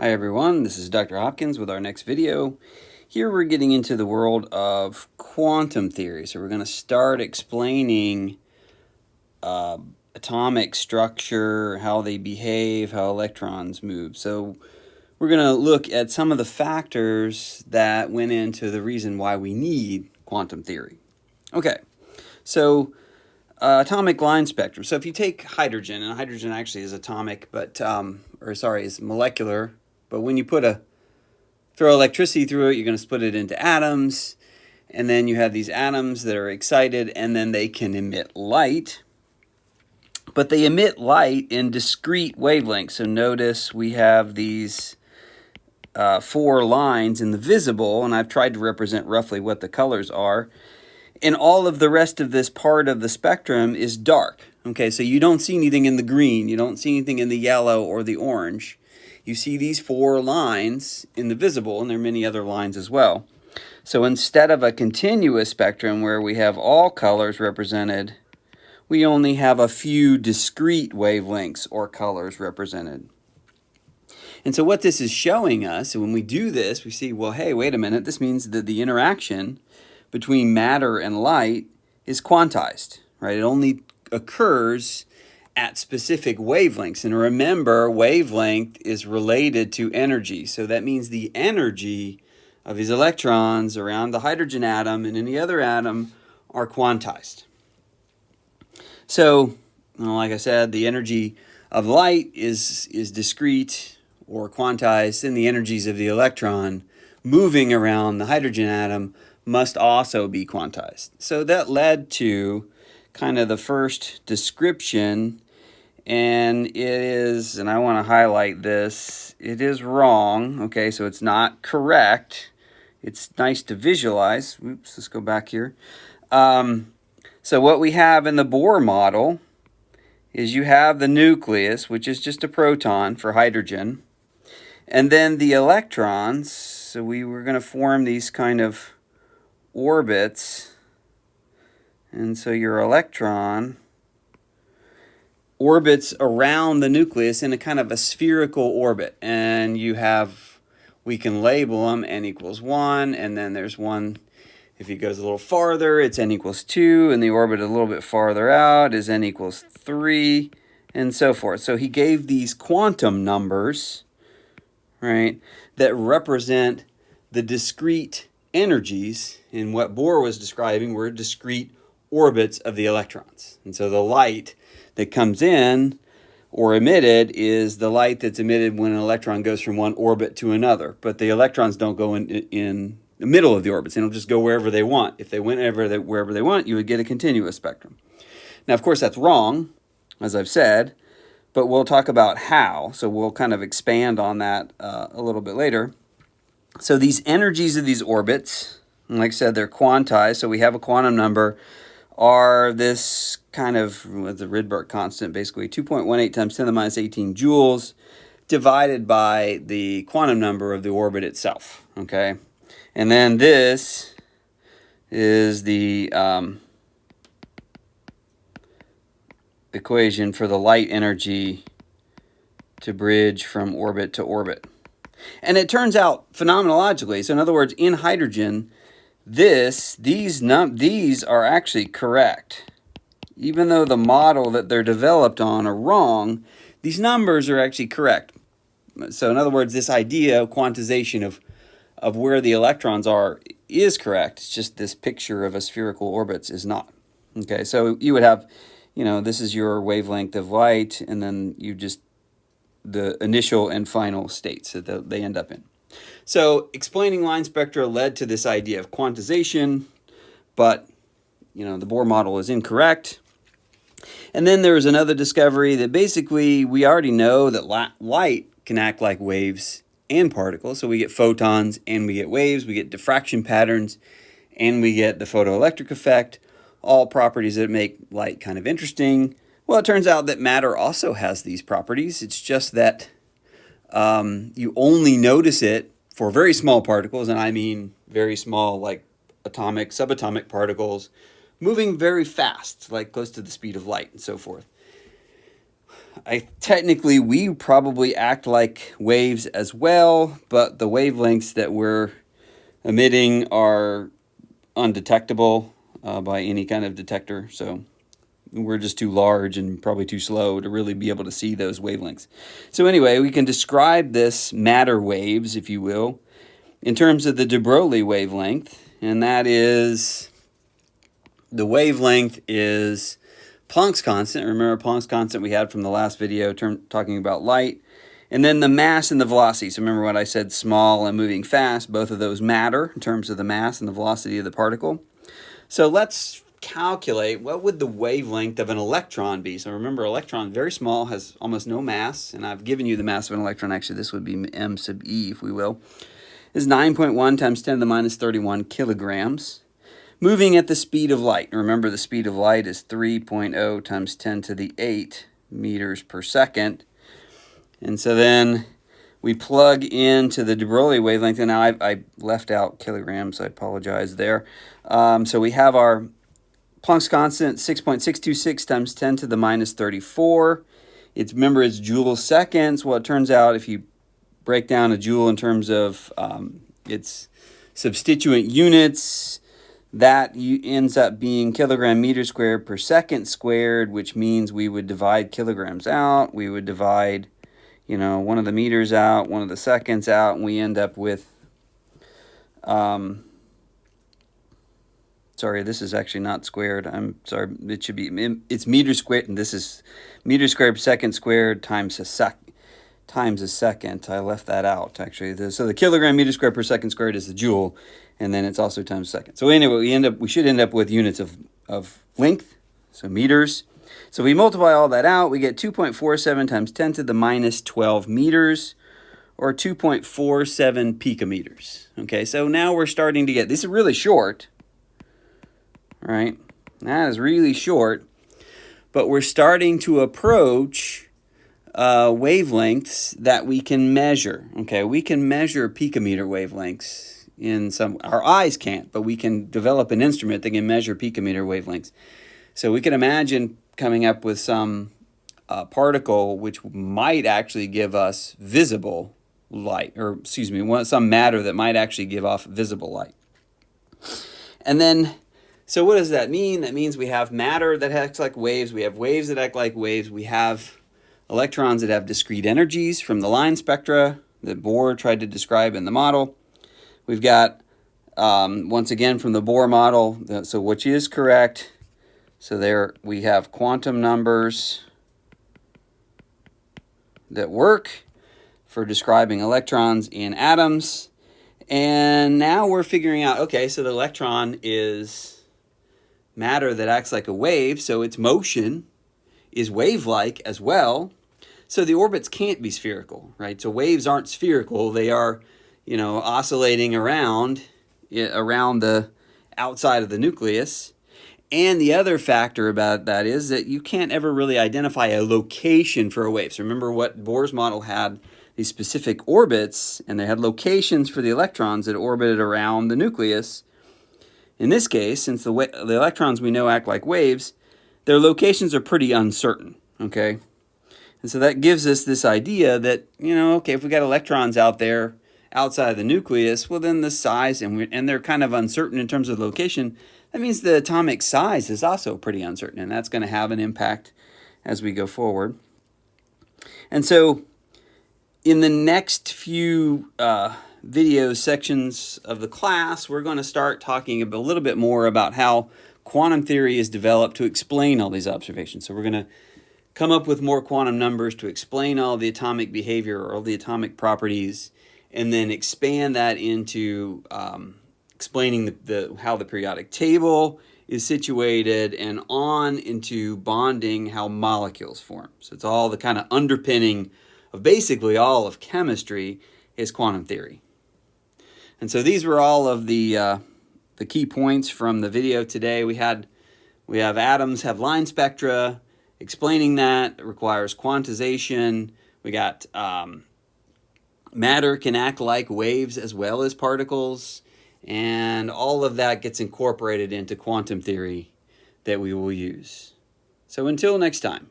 Hi everyone, this is Dr. Hopkins with our next video. Here we're getting into the world of quantum theory. So we're going to start explaining atomic structure, how they behave, how electrons move. So we're going to look at some of the factors that went into the reason why we need quantum theory. Okay, so atomic line spectrum. So if you take hydrogen, and hydrogen actually is atomic, but is molecular. But when you throw electricity through it, you're going to split it into atoms, and then you have these atoms that are excited, and then they can emit light. But they emit light in discrete wavelengths. So notice we have these 4 lines in the visible, and I've tried to represent roughly what the colors are. And all of the rest of this part of the spectrum is dark. Okay, so you don't see anything in the green, you don't see anything in the yellow or the orange. You see these 4 lines in the visible, and there are many other lines as well. So instead of a continuous spectrum where we have all colors represented, we only have a few discrete wavelengths or colors represented. And so what this is showing us, when we do this, we see, well, hey, wait a minute, this means that the interaction between matter and light is quantized, right? It only occurs at specific wavelengths. And remember, wavelength is related to energy. So that means the energy of these electrons around the hydrogen atom and any other atom are quantized. So, like I said, the energy of light is discrete or quantized, and the energies of the electron moving around the hydrogen atom must also be quantized. So that led to kind of the first description, and it is, and I want to highlight this, it is wrong, okay, so it's not correct. It's nice to visualize. Oops, let's go back here. So what we have in the Bohr model is you have the nucleus, which is just a proton for hydrogen, and then the electrons. So we were going to form these kind of orbits, and so your electron orbits around the nucleus in a kind of a spherical orbit, and we can label them n equals 1, and then there's one, if it goes a little farther, it's n equals 2, and the orbit a little bit farther out is n equals 3, and so forth. So he gave these quantum numbers, right, that represent the discrete energies. In what Bohr was describing were discrete orbits of the electrons. And so the light that comes in or emitted is the light that's emitted when an electron goes from one orbit to another. But the electrons don't go in the middle of the orbits. They'll just go wherever they want. If they went wherever they want, you would get a continuous spectrum. Now, of course, that's wrong, as I've said, but we'll talk about how. So we'll kind of expand on that a little bit later. So these energies of these orbits, like I said, they're quantized, so we have a quantum number, are this kind of, with the Rydberg constant, basically 2.18 times 10 to the minus 18 joules divided by the quantum number of the orbit itself, okay? And then this is the equation for the light energy to bridge from orbit to orbit. And it turns out phenomenologically, so in other words, in hydrogen, these are actually correct. Even though the model that they're developed on are wrong, these numbers are actually correct. So in other words, this idea of quantization of where the electrons are is correct. It's just this picture of a spherical orbits is not. Okay, so you would have, this is your wavelength of light, and then you just the initial and final states that they end up in. So explaining line spectra led to this idea of quantization, but the Bohr model is incorrect. And then there was another discovery that basically we already know that light can act like waves and particles. So we get photons and we get waves, we get diffraction patterns, and we get the photoelectric effect, all properties that make light kind of interesting. Well, it turns out that matter also has these properties. It's just that you only notice it for very small particles, and I mean very small, like atomic, subatomic particles, moving very fast, like close to the speed of light and so forth. technically we probably act like waves as well, but the wavelengths that we're emitting are undetectable by any kind of detector. So we're just too large and probably too slow to really be able to see those wavelengths. So anyway, we can describe this matter waves, if you will, in terms of the de Broglie wavelength, and that is, the wavelength is Planck's constant. Remember Planck's constant we had from the last video talking about light. And then the mass and the velocity. So remember what I said, small and moving fast, both of those matter in terms of the mass and the velocity of the particle. So let's calculate what would the wavelength of an electron be. So remember, electron, very small, has almost no mass, and I've given you the mass of an electron. Actually, this would be m sub e, if we will. Is 9.1 times 10 to the minus 31 kilograms. Moving at the speed of light. Remember, the speed of light is 3.0 times 10 to the 8 meters per second. And so then we plug into the de Broglie wavelength, and now I left out kilograms, I apologize there. So we have our Planck's constant, 6.626 times 10 to the minus 34. Remember, it's joules seconds. Well, it turns out if you break down a joule in terms of its substituent units, that ends up being kilogram meter squared per second squared, which means we would divide kilograms out. We would divide, one of the meters out, one of the seconds out, and we end up with, sorry, this is actually not squared. I'm sorry, it should be, it's meter squared, and this is meter squared per second squared times a second. I left that out, actually. So the kilogram meter squared per second squared is the joule, and then it's also times second. So anyway, we should end up with units of length, so meters. So we multiply all that out, we get 2.47 times 10 to the minus 12 meters, or 2.47 picometers. Okay, so now we're starting to get, this is really short, right? That is really short, but we're starting to approach wavelengths that we can measure. Okay, we can measure picometer wavelengths our eyes can't, but we can develop an instrument that can measure picometer wavelengths. So we can imagine coming up with some particle which might actually give us visible light, or some matter that might actually give off visible light. And then, so what does that mean? That means we have matter that acts like waves, we have waves that act like waves, we have electrons that have discrete energies from the line spectra that Bohr tried to describe in the model. We've got, once again, from the Bohr model, so which is correct. So there we have quantum numbers that work for describing electrons in atoms. And now we're figuring out, okay, so the electron is matter that acts like a wave, so its motion is wave-like as well. So the orbits can't be spherical, right? So waves aren't spherical. They are, oscillating around the outside of the nucleus. And the other factor about that is that you can't ever really identify a location for a wave. So remember what Bohr's model had, these specific orbits, and they had locations for the electrons that orbited around the nucleus. In this case, since the electrons we know act like waves, their locations are pretty uncertain, okay? And so that gives us this idea that, okay, if we got electrons out there outside of the nucleus, well then the size, and they're kind of uncertain in terms of location, that means the atomic size is also pretty uncertain, and that's going to have an impact as we go forward. And so in the next few video sections of the class, we're going to start talking a little bit more about how quantum theory is developed to explain all these observations. So we're going to come up with more quantum numbers to explain all the atomic behavior or all the atomic properties, and then expand that into explaining how the periodic table is situated, and on into bonding, how molecules form. So it's all the kind of underpinning of basically all of chemistry is quantum theory. And so these were all of the key points from the video today. We have atoms have line spectra. Explaining that requires quantization. We got matter can act like waves as well as particles, and all of that gets incorporated into quantum theory that we will use. So until next time.